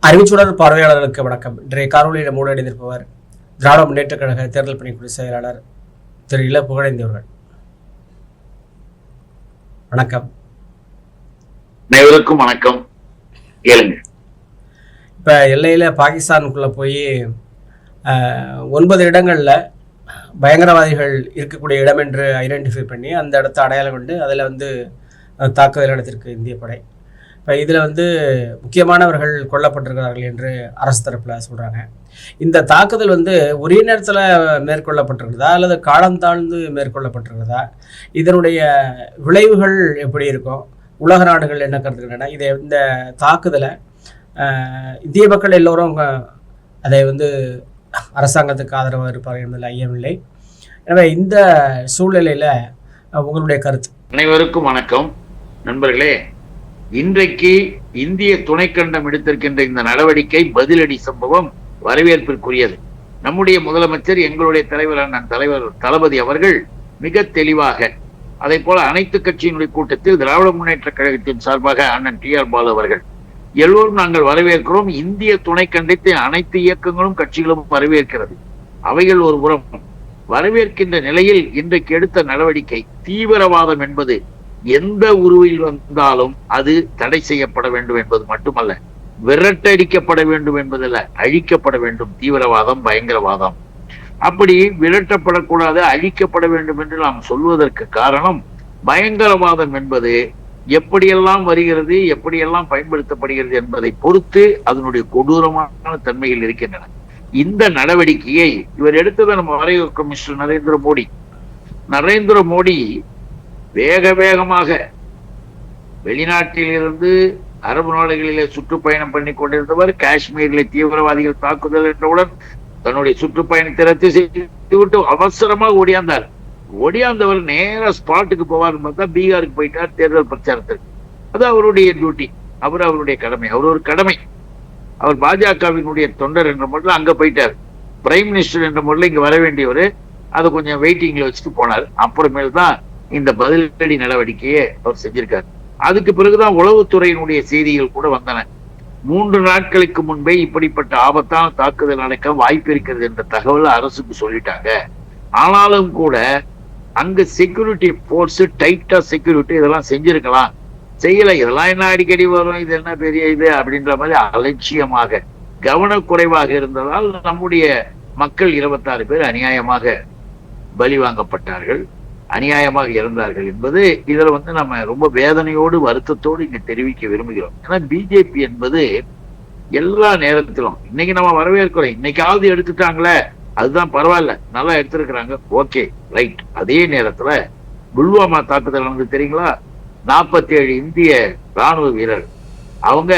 அறிவிச்சுடர் பார்வையாளர்களுக்கு வணக்கம். இன்றைய காணொலியில் மூடடைந்திருப்பவர் திராவிட முன்னேற்றக் கழக தேர்தல் பணிக்குழு செயலாளர் திரு இள புகழேந்தி அவர்கள். வணக்கம். அனைவருக்கும் வணக்கம். கேளுங்க. இப்ப எல்லையில பாகிஸ்தானுக்குள்ள போய் 9 இடங்கள்ல பயங்கரவாதிகள் இருக்கக்கூடிய இடம் என்று ஐடென்டிஃபை பண்ணி அந்த இடத்த அடையாளம் கொண்டு அதில் தாக்குதல் நடத்திருக்கு இந்திய படை. இப்போ இதில் முக்கியமானவர்கள் கொல்லப்பட்டிருக்கிறார்கள் என்று அரசு தரப்பில் சொல்கிறாங்க. இந்த தாக்குதல் ஒரே நேரத்தில் மேற்கொள்ளப்பட்டிருக்கிறதா அல்லது காலம் தாழ்ந்து மேற்கொள்ளப்பட்டிருக்கிறதா? இதனுடைய விளைவுகள் எப்படி இருக்கும்? உலக நாடுகள் என்ன கருத்துக்கின்றன? இந்த தாக்குதலை இந்திய மக்கள் எல்லோரும் அதை அரசாங்கத்துக்கு ஆதரவாக இருப்பார்கள் என்பதில் ஐயமில்லை. எனவே இந்த சூழ்நிலையில் உங்களுடைய கருத்து? அனைவருக்கும் வணக்கம் நண்பர்களே. இன்றைக்கு இந்திய துணைக்கண்டம் எடுத்திருக்கின்ற இந்த நடவடிக்கை பதிலடி சம்பவம் வரவேற்பிற்குரியது. நம்முடைய முதலமைச்சர், எங்களுடைய தலைவர் தளபதி அவர்கள் மிக தெளிவாக, அதே போல அனைத்து கட்சியினுடைய கூட்டத்தில் திராவிட முன்னேற்ற கழகத்தின் சார்பாக அண்ணன் டி.ஆர். பாலு அவர்கள் எல்லோரும் நாங்கள் வரவேற்கிறோம். இந்திய துணைக்கண்டத்தை அனைத்து இயக்கங்களும் கட்சிகளும் வரவேற்கிறது. அவைகள் ஒரு புறம் வரவேற்கின்ற நிலையில் இன்றைக்கு எடுத்த நடவடிக்கை தீவிரவாதம் என்பது எந்த உருவில் வந்தாலும் அது தடை செய்யப்பட வேண்டும் என்பது மட்டுமல்ல, விரட்டடிக்கப்பட வேண்டும் என்பதில் அழிக்கப்பட வேண்டும். தீவிரவாதம், பயங்கரவாதம் அப்படி விரட்டப்படக்கூடாது, அழிக்கப்பட வேண்டும் என்று நாம் சொல்வதற்கு காரணம், பயங்கரவாதம் என்பது எப்படியெல்லாம் வருகிறது, எப்படியெல்லாம் பயன்படுத்தப்படுகிறது என்பதை பொறுத்து அதனுடைய கொடூரமான தன்மைகள் இருக்கின்றன. இந்த நடவடிக்கையை இவர் எடுத்ததை நம்ம வரவேற்கும். மிஸ்டர் நரேந்திர மோடி வேகமாக வெளிநாட்டில் இருந்து அரபு நாடுகளிலே சுற்றுப்பயணம் பண்ணி கொண்டிருந்தவர், காஷ்மீரிலே தீவிரவாதிகள் தாக்குதல் என்றவுடன் தன்னுடைய சுற்றுப்பயணத்தை ரத்து செய்துவிட்டு அவசரமாக ஓடியாந்தவர் நேர ஸ்பாட்டுக்கு போவார். பார்த்தா பீகாருக்கு போயிட்டார் தேர்தல் பிரச்சாரத்திற்கு. அது அவருடைய டியூட்டி, அவருடைய கடமை, ஒரு கடமை. அவர் பாஜகவினுடைய தொண்டர் என்ற முறையில் அங்க போயிட்டார். பிரைம் மினிஸ்டர் என்ற முறையில் இங்க வர வேண்டியவர் அதை கொஞ்சம் வெயிட்டிங்ல வச்சுட்டு போனார். அப்புறமேல் தான் இந்த பதிலடி நடவடிக்கையை அவர் செஞ்சிருக்காரு. அதுக்கு பிறகுதான் உளவுத்துறையினுடைய செய்திகள் கூட வந்தன. 3 நாட்களுக்கு முன்பே இப்படிப்பட்ட ஆபத்தான தாக்குதல் நடக்க வாய்ப்பு இருக்கிறது என்ற தகவல் அரசுக்கு சொல்லிட்டாங்க. ஆனாலும் கூட அங்க செக்யூரிட்டி போர்ஸ் டைட்டா செக்யூரிட்டி இதெல்லாம் செஞ்சிருக்கலாம், செய்யல. இதெல்லாம் என்ன அடிக்கடி வரும், இது என்ன பெரிய இது அப்படின்ற மாதிரி அலட்சியமாக, கவனக்குறைவாக இருந்ததால் நம்முடைய மக்கள் 26 பேர் அநியாயமாக பலி வாங்கப்பட்டார்கள், அநியாயமாக இறந்தார்கள் என்பது இதுல நம்ம ரொம்ப வேதனையோடு வருத்தத்தோடு இங்க தெரிவிக்க விரும்புகிறோம். ஏன்னா பிஜேபி என்பது எல்லா நேரத்திலும், இன்னைக்கு நம்ம வரவேற்கிறோம், இன்னைக்காவது எடுத்துட்டாங்களே அதுதான் பரவாயில்ல, நல்லா எடுத்திருக்கிறாங்க, ஓகே ரைட். அதே நேரத்துல புல்வாமா தாக்குதல் வந்து தெரியுங்களா? 47 இந்திய ராணுவ வீரர் அவங்க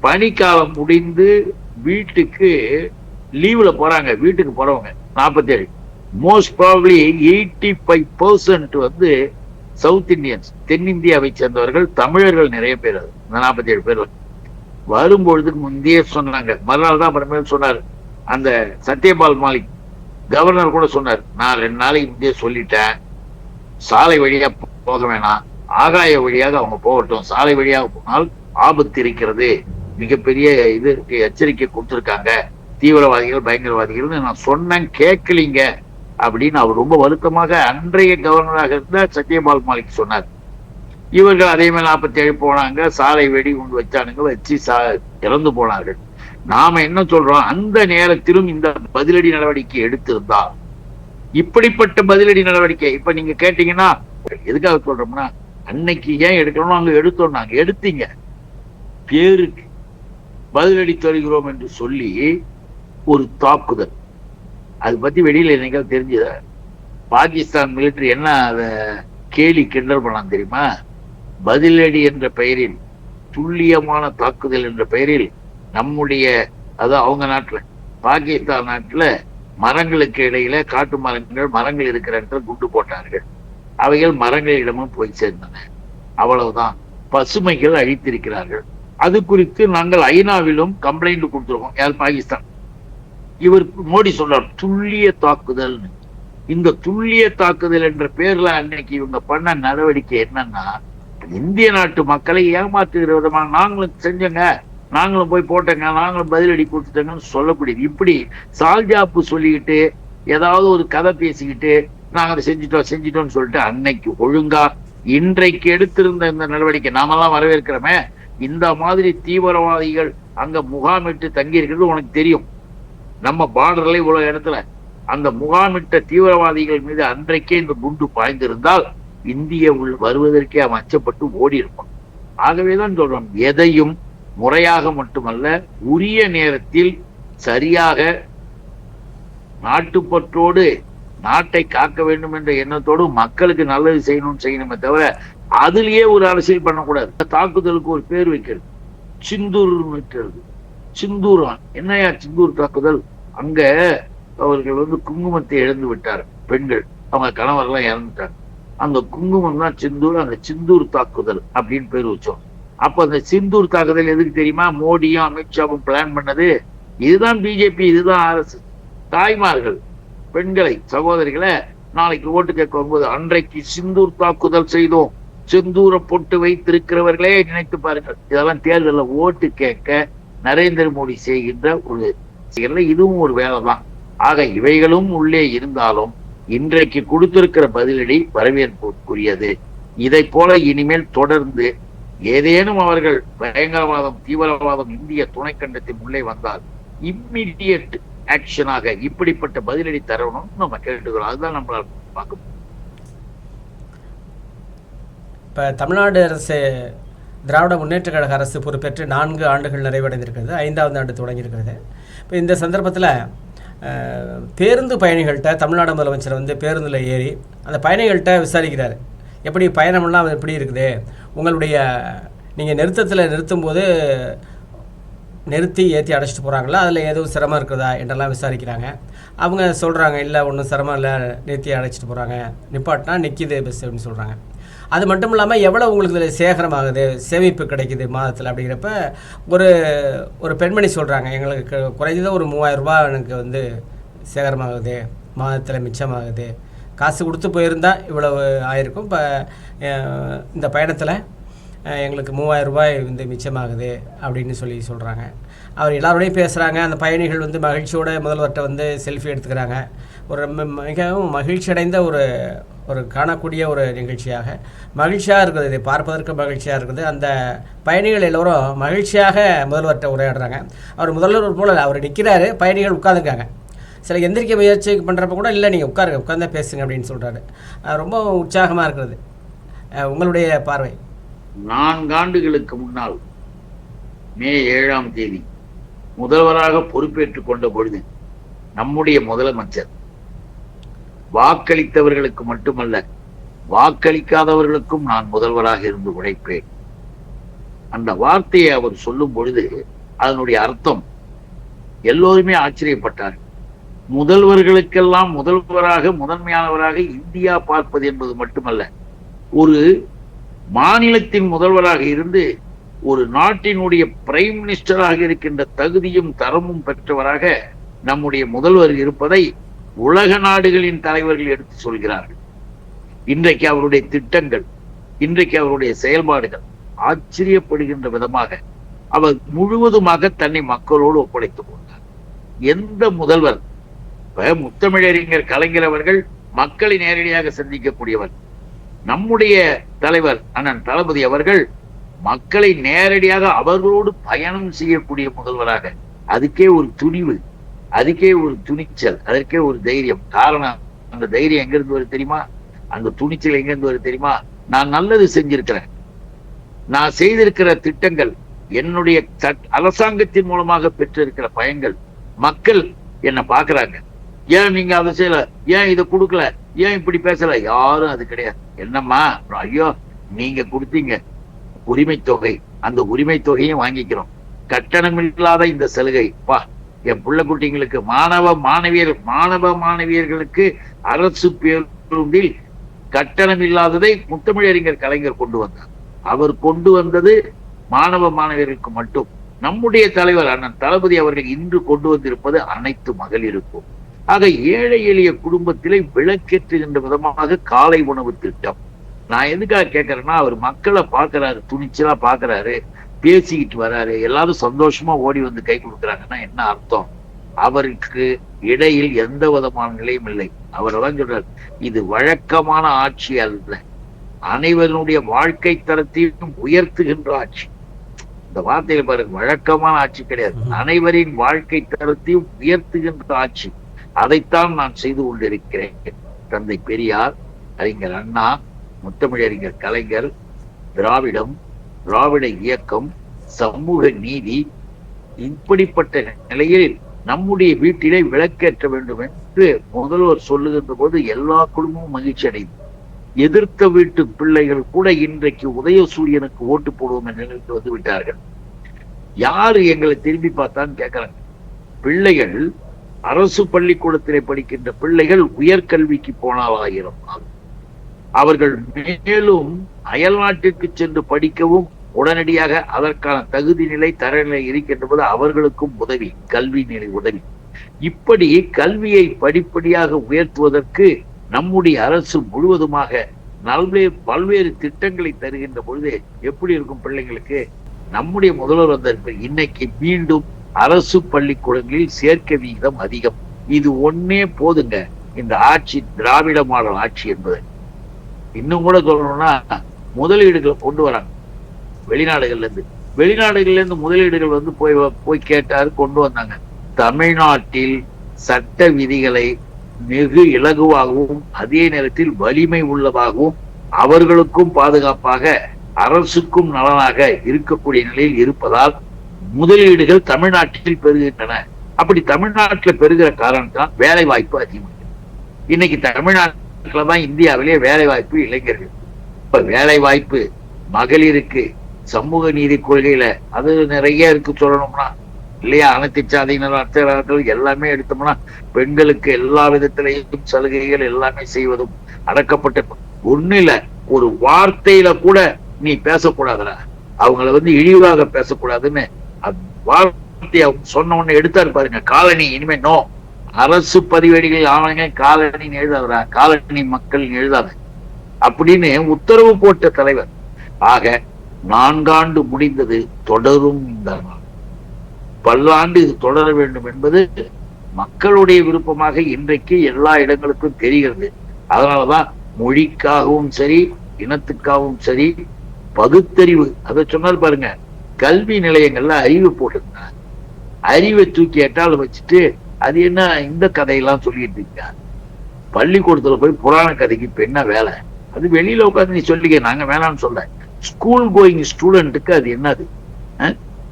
பனிக்காலம் முடிந்து வீட்டுக்கு லீவ்ல போறாங்க. வீட்டுக்கு போறவங்க 47, மோஸ்ட் ப்ராபப்லி 85% சவுத் இந்தியன்ஸ், தென்னிந்தியாவை சேர்ந்தவர்கள், தமிழர்கள் நிறைய பேர். அது 47 பேர் வரும்பொழுதுக்கு முந்தைய சொன்னாங்க. மறுநாள் தான் அப்புறமேல் சொன்னார் அந்த சத்யபால் மாலிக் கவர்னர் கூட சொன்னார், நான் 2 நாளைக்கு முந்தைய சொல்லிட்டேன், சாலை வழியா போக வேணாம், ஆகாய வழியாக அவங்க போகட்டும், சாலை வழியாக போனால் ஆபத்து இருக்கிறது, மிகப்பெரிய இது எச்சரிக்கை கொடுத்துருக்காங்க தீவிரவாதிகள் பயங்கரவாதிகள் நான் சொன்னேன், கேட்கலீங்க அப்படின்னு அவர் ரொம்ப வருத்தமாக அன்றைய கவர்னராக இருந்த சத்யபால் மாலிக் சொன்னார். இவர்கள் அதே மாதிரி 47 போனாங்க, சாலை வெடி கொண்டு வச்சானுங்க, வச்சு இறந்து போனார்கள். நாம என்ன சொல்றோம், அந்த நேரத்திலும் இந்த பதிலடி நடவடிக்கை எடுத்திருந்தா, இப்படிப்பட்ட பதிலடி நடவடிக்கை இப்ப நீங்க கேட்டீங்கன்னா எதுக்காக சொல்றோம்னா, அன்னைக்கு ஏன் எடுக்கணும், அங்க எடுத்தோம், நாங்க எடுத்தீங்க பேருக்கு பதிலடி தருகிறோம் என்று சொல்லி ஒரு தாக்குதல். அது பத்தி வெளியில என்னைக்காவது தெரிஞ்சத? பாகிஸ்தான் மிலிட்டரி என்ன அதை கேலி கிண்டல் பண்ணலாம் தெரியுமா? பதிலடி என்ற பெயரில், துல்லியமான தாக்குதல் என்ற பெயரில் நம்முடைய, அதாவது அவங்க நாட்டுல, பாகிஸ்தான் நாட்டுல மரங்களுக்கு இடையில காட்டு மரங்கள் இருக்கிற இடத்துல குண்டு போட்டார்கள். அவைகள் மரங்களிடமும் போய் சேர்ந்தன. அவ்வளவுதான். பசுமைகள் அழித்திருக்கிறார்கள். அது குறித்து நாங்கள் ஐநாவிலும் கம்ப்ளைண்ட் கொடுத்துருக்கோம். யார்? பாகிஸ்தான். இவர் மோடி சொல்றார் துல்லிய தாக்குதல். இந்த துல்லிய தாக்குதல் என்ற பேர்ல அன்னைக்கு இவங்க பண்ண நடவடிக்கை என்னன்னா, இந்திய நாட்டு மக்களை ஏமாற்றுகிற விதமாக நாங்களும் செஞ்சோங்க, நாங்களும் போய் போட்டோங்க, நாங்களும் பதிலடி கொடுத்துட்டோங்கன்னு சொல்லக்கூடியது. இப்படி சால்ஜாப்பு சொல்லிக்கிட்டு ஏதாவது ஒரு கதை பேசிக்கிட்டு நாங்க அதை செஞ்சிட்டோம்னு சொல்லிட்டு அன்னைக்கு ஒழுங்கா இன்றைக்கு எடுத்திருந்த இந்த நடவடிக்கை நாமெல்லாம் வரவேற்கிறோமே. இந்த மாதிரி தீவிரவாதிகள் அங்க முகாமிட்டு தங்கி இருக்கிறது உனக்கு தெரியும். நம்ம பார்டர்ல இவ்வளவு இடத்துல அந்த முகாமிட்ட தீவிரவாதிகள் மீது அன்றைக்கே இந்த குண்டு பாய்ந்திருந்தால் இந்திய வருவதற்கே அவன் அச்சப்பட்டு ஓடி இருப்பான். ஆகவேதான் சொல்றோம், எதையும் முறையாக மட்டுமல்ல உரிய நேரத்தில் சரியாக நாட்டுப்பற்றோடு நாட்டை காக்க வேண்டும் என்ற எண்ணத்தோடு மக்களுக்கு நல்லது செய்யணுமே தவிர அதுலயே ஒரு அரசியல் பண்ணக்கூடாது. தாக்குதலுக்கு ஒரு பேர் வைக்கிறது, சிந்தூர் வைக்கிறது. சிந்தூரான் என்னையா சிந்தூர் தாக்குதல்? அங்க அவர்கள் குங்குமத்தை இழந்து விட்டார் பெண்கள், அவங்க கணவர்லாம் இறந்துட்டாங்க. அந்த குங்குமம் தான் சிந்தூர், அந்த சிந்தூர் தாக்குதல் அப்படின்னு பேர் வச்சோம். அப்ப அந்த சிந்தூர் தாக்குதல் எதுக்கு தெரியுமா? மோடியும் அமித்ஷாவும் பிளான் பண்ணது. இதுதான் பிஜேபி, இதுதான் அரசு. தாய்மார்கள் பெண்களை சகோதரிகளை நாளைக்கு ஓட்டு கேட்க வரும்போது அன்றைக்கு சிந்தூர் தாக்குதல் செய்தோம், செந்தூரை போட்டு வைத்திருக்கிறவர்களே நினைத்து பாருங்கள். இதெல்லாம் தேர்தலில் ஓட்டு கேட்க நரேந்திர மோடி செய்கின்ற ஒரு இதுவும் ஒரு வேலை தான். ஆக இவைகளும் உள்ளே இருந்தாலும் இன்றைக்கு கொடுத்திருக்கிற பதிலடி வரவேற்புக்குரியது. இதை போல இனிமேல் தொடர்ந்து ஏதேனும் அவர்கள் பயங்கரவாதம் தீவிரவாதம் இந்திய துணைக்கண்டத்தின் உள்ளே வந்தால் இம்மிடியட் ஆக்ஷனாக இப்படிப்பட்ட பதிலடி தரணும் நம்ம கேட்டுக்கிறோம். அதுதான் நம்மளால பார்க்க. இப்போ தமிழ்நாடு அரசு திராவிட முன்னேற்ற கழக அரசு பொறுப்பேற்று 4 ஆண்டுகள் நிறைவடைந்திருக்கிறது, 5வது ஆண்டு தொடங்கியிருக்கிறது. இப்போ இந்த சந்தர்ப்பத்தில் பேருந்து பயணிகள்கிட்ட தமிழ்நாடு முதலமைச்சர் பேருந்தில் ஏறி அந்த பயணிகள்கிட்ட விசாரிக்கிறார். எப்படி பயணமெல்லாம் எப்படி இருக்குது, உங்களுடைய நீங்கள் நிறுத்தும்போது நிறுத்தி ஏற்றி அடைச்சிட்டு போகிறாங்களா, அதில் எதுவும் சிரமம் இருக்குதா என்றெல்லாம் விசாரிக்கிறாங்க. அவங்க சொல்கிறாங்க, இல்லை ஒன்றும் சிரமம் இல்லை, நிறுத்தி அடைச்சிட்டு போகிறாங்க, நிப்பாட்டினா நிற்கிது பஸ் அப்படின்னு சொல்கிறாங்க. அது மட்டும் இல்லாமல் எவ்வளோ உங்களுக்கு இதில் சேகரமாகுது, சேமிப்பு கிடைக்குது மாதத்தில் அப்படிங்கிறப்ப ஒரு பெண்மணி சொல்கிறாங்க, எங்களுக்கு குறைஞ்சது ஒரு 3000 ரூபாய் எனக்கு சேகரமாகுது, மாதத்தில் மிச்சமாகுது, காசு கொடுத்து போயிருந்தால் இவ்வளவு ஆயிருக்கும், இப்போ இந்த பயணத்தில் எங்களுக்கு 3000 ரூபாய் மிச்சமாகுது அப்படின்னு சொல்கிறாங்க. அவர் எல்லாரோடையும் பேசுகிறாங்க. அந்த பயணிகள் மகிழ்ச்சியோட முதல்வர்கிட்ட செல்ஃபி எடுத்துக்கிறாங்க. ஒரு மிகவும் மகிழ்ச்சி அடைந்த ஒரு காணக்கூடிய ஒரு நிகழ்ச்சியாக மகிழ்ச்சியாக இருக்குது. இதை பார்ப்பதற்கு மகிழ்ச்சியாக இருக்குது. அந்த பயணிகள் எல்லோரும் மகிழ்ச்சியாக முதல்வர்கிட்ட உரையாடுறாங்க. அவர் முதல்வர் போல அவர் நிற்கிறாரு, பயணிகள் உட்காந்துருக்காங்க. சில எந்திரிக்க முயற்சி பண்ணுறப்ப கூட இல்லை நீங்கள் உட்கார்ந்தா பேசுங்க அப்படின்னு சொல்கிறாரு. ரொம்ப உற்சாகமாக இருக்கிறது. உங்களுடைய பார்வை? 4 ஆண்டுகளுக்கு முன்னால் மே 7ஆம் தேதி முதல்வராக பொறுப்பேற்றுக் கொண்ட பொழுது நம்முடைய முதலமைச்சர் வாக்களித்தவர்களுக்கு மட்டுமல்ல வாக்களிக்காதவர்களுக்கும் நான் முதல்வராக இருந்து உழைப்பேன், அந்த வார்த்தையை அவர் சொல்லும் பொழுது அதனுடைய அர்த்தம் எல்லோருமே ஆச்சரியப்பட்டார்கள். முதல்வர்களுக்கெல்லாம் முதல்வராக முதன்மையானவராக இந்தியா பார்ப்பது என்பது மட்டுமல்ல, ஒரு மாநிலத்தின் முதல்வராக இருந்து ஒரு நாட்டினுடைய பிரைம் மினிஸ்டராக இருக்கின்ற தகுதியும் தரமும் பெற்றவராக நம்முடைய முதல்வர் இருப்பதை உலக நாடுகளின் தலைவர்கள் எடுத்து சொல்கிறார்கள். இன்றைக்கு அவருடைய திட்டங்கள், இன்றைக்கு அவருடைய செயல்பாடுகள் ஆச்சரியப்படுகின்ற விதமாக அவர் முழுவதுமாக தன்னை மக்களோடு ஒப்படைத்துக் கொண்டார். எந்த முதல்வர், முத்தமிழறிஞர் கலைஞர் அவர்கள் மக்களை நேரடியாக சந்திக்கக்கூடியவர், நம்முடைய தலைவர் அண்ணன் தளபதி அவர்கள் மக்களை நேரடியாக அவர்களோடு பயணம் செய்யக்கூடிய முதல்வராக, அதுக்கே ஒரு துணிவு, அதுக்கே ஒரு துணிச்சல், அதற்கே ஒரு தைரியம். காரணம், அந்த தைரியம் எங்கிருந்து வருது தெரியுமா? அந்த துணிச்சல் எங்கிருந்து வருது தெரியுமா? நான் நல்லது செஞ்சிருக்கிறேன், நான் செய்திருக்கிற திட்டங்கள், என்னுடைய அரசாங்கத்தின் மூலமாக பெற்றிருக்கிற பயன்கள், மக்கள் என்ன பாக்குறாங்க. ஏன் நீங்க அதை செய்யல, ஏன் இதை கொடுக்கல, ஏன் இப்படி பேசல, யாரும் அது கிடையாது. என்னம்மா, ஐயோ நீங்க கொடுத்தீங்க உரிமை தொகை, அந்த உரிமை தொகையும் வாங்கிக்கிறோம். கட்டணம் இல்லாத இந்த சலுகை, பா என் பிள்ளை குட்டிங்களுக்கு, மாணவ மாணவியர்களுக்கு அரசு பேருந்தில் கட்டணம் இல்லாததை முத்தமிழறிஞர் கலைஞர் கொண்டு வந்தார். அவர் கொண்டு வந்தது மாணவ மாணவியர்களுக்கு மட்டும். நம்முடைய தலைவர் அண்ணன் தளபதி அவர்கள் இன்று கொண்டு வந்திருப்பது அனைத்து மகளிருக்கும். ஆக ஏழை எளிய குடும்பத்திலே விளக்கேற்றுகின்ற விதமாக காலை உணவு திட்டம். நான் எதுக்காக கேட்கறேன்னா, அவர் மக்களை பார்க்கிறாரு, துணிச்சலா பார்க்கிறாரு. பேசிக்கிட்டு வராரு, எல்லாரும் சந்தோஷமா ஓடி வந்து கை கொடுக்குறாங்கன்னா என்ன அர்த்தம்? அவருக்கு இடையில் எந்த விதமான நிலையும் இல்லை. அவர் தான் சொல்றார், இது வழக்கமான ஆட்சி அல்ல, அனைவருடைய வாழ்க்கை தரத்தையும் உயர்த்துகின்ற ஆட்சி. இந்த வார்த்தையில பாருங்க, வழக்கமான ஆட்சி கிடையாது, அனைவரின் வாழ்க்கை தரத்தையும் உயர்த்துகின்ற ஆட்சி. அதைத்தான் நான் செய்து கொண்டிருக்கிறேன். தந்தை பெரியார், அறிஞர் அண்ணா, முத்தமிழறிஞர் கலைஞர், திராவிட இயக்கம், சமூக நீதி, இப்படிப்பட்ட நிலையில் நம்முடைய வீட்டிலே விளக்கேற்ற வேண்டும் என்று முதல்வர் சொல்லுகின்ற போது எல்லா குடும்பமும் மகிழ்ச்சி அடைந்து, எதிர்த்த வீட்டு பிள்ளைகள் கூட இன்றைக்கு உதயசூரியனுக்கு ஓட்டு போடுவோம் என்ற நிலைக்கு வந்து விட்டார்கள். யாரு எங்களை திரும்பி பார்த்தான்னு கேட்கிறாங்க. பிள்ளைகள், அரசு பள்ளிக்கூடத்திலே படிக்கின்ற பிள்ளைகள் உயர்கல்விக்கு போனால் 1000 அவர்கள் மேலும் அயல் நாட்டிற்கு சென்று படிக்கவும் உடனடியாக அதற்கான தகுதி நிலை, தரநிலை இருக்கின்ற போது அவர்களுக்கும் உதவி, கல்வி நிலை உதவி. இப்படி கல்வியை படிப்படியாக உயர்த்துவதற்கு நம்முடைய அரசு முழுவதுமாக பல்வேறு திட்டங்களை தருகின்ற பொழுது எப்படி இருக்கும் பிள்ளைங்களுக்கு? நம்முடைய முதல்வர் வந்த இன்னைக்கு மீண்டும் அரசு பள்ளிக்கூடங்களில் சேர்க்கை விகிதம் அதிகம். இது ஒன்னே போதுங்க இந்த ஆட்சி, திராவிட மாடல் ஆட்சி என்பது. இன்னும் கூட சொல்லணும்னா, முதலீடுகளை கொண்டு வராங்க வெளிநாடுகள்ல இருந்து முதலீடுகள் வந்து போய் கேட்டாரு, கொண்டு வந்தாங்க. தமிழ்நாட்டில் சட்ட விதிகளை மிகு இலகுவாகவும் அதே நேரத்தில் வலிமை உள்ளதாகவும் அவர்களுக்கும் பாதுகாப்பாக அரசுக்கும் நலனாக இருக்கக்கூடிய நிலையில் இருப்பதால் முதலீடுகள் தமிழ்நாட்டில் பெறுகின்றன. அப்படி தமிழ்நாட்டில் பெறுகிற காரணத்தால் வேலை வாய்ப்பு அதிகம். இன்னைக்கு தமிழ்நாட்டில தான் இந்தியாவிலேயே வேலை வாய்ப்பு இளைஞர்கள். இப்ப வேலை வாய்ப்பு, மகளிருக்கு சமூக நீதி கொள்கையில அது நிறைய இருக்கு சொல்லணும்னா இல்லையா? அனைத்து சாதியினர், அர்த்தர்கள் எல்லாமே எடுத்தோம்னா பெண்களுக்கு எல்லா விதத்திலையும் சலுகைகள் எல்லாமே செய்வதும் அடக்கப்பட்ட ஒண்ணு இல்ல. ஒரு வார்த்தையில கூட நீ பேசக்கூடாதுடா, அவங்கள வந்து இழிவாக பேசக்கூடாதுன்னு வார்த்தையை சொன்ன உடனே எடுத்தாரு பாருங்க. காலனி இனிமே நோ, அரசு பதிவேடுகள் ஆவணங்க காலனின்னு எழுதாதரா, காலனி மக்கள் எழுதாத அப்படின்னு உத்தரவு போட்ட தலைவர். ஆக 4 ஆண்டு முடிந்தது, தொடரும் இந்த பல்லாண்டு இது தொடர வேண்டும் என்பது மக்களுடைய விருப்பமாக இன்றைக்கு எல்லா இடங்களுக்கும் தெரிகிறது. அதனாலதான் மொழிக்காகவும் சரி, இனத்துக்காகவும் சரி, பகுத்தறிவு, அதை சொன்னால் பாருங்க, கல்வி நிலையங்கள்ல அறிவு போட்டிருந்தாங்க. அறிவை தூக்கி எட்டால வச்சுட்டு அது என்ன இந்த கதையெல்லாம் சொல்லிட்டு இருக்க. பள்ளிக்கூடத்துல போய் புராண கதைக்கு இப்ப என்ன வேலை? அது வெளியில உட்காந்து நீ சொல்லிக்க, நாங்க வேணாம்னு சொல்ல. ஸ்கூல் கோயிங் ஸ்டூடெண்ட்டுக்கு அது என்னது?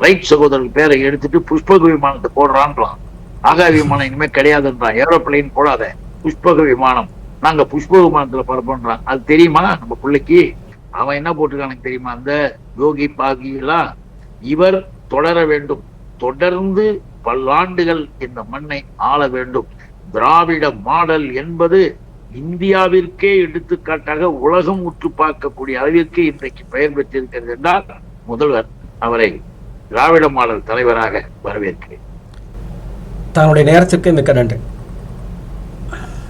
ரைட் சகோதரர் பேரை எடுத்துட்டு புஷ்பக விமானத்தை போடுறான்றான். ஆகா விமானம் இனிமே கிடையாதுன்றான். ஏரோப்ளைன் போடாத, புஷ்பக விமானம், நாங்க புஷ்பக விமானத்துல பரப்புன்றான். அது தெரியுமா நம்ம பிள்ளைக்கு? அவன் என்ன போட்டிருக்கானு தெரியுமா? அந்த யோகி பாகி எல்லாம் இவர் தொடர வேண்டும், தொடர்ந்து பல்லாண்டுகள் இந்த மண்ணை ஆள வேண்டும். திராவிட மாடல் என்பது இந்தியாவிற்கே எடுத்துக்காட்டாக உலகம் உற்று பார்க்கக்கூடிய அளவிற்கு இன்றைக்கு பெயர் பெற்றிருக்கிறது என்றால் முதல்வர் அவரை திராவிட மாடல் தலைவராக வரவேற்கிறேன். தங்களுடைய நேரத்திற்கு மிக்க நன்றி.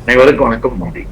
அனைவருக்கும் வணக்கம். நன்றி.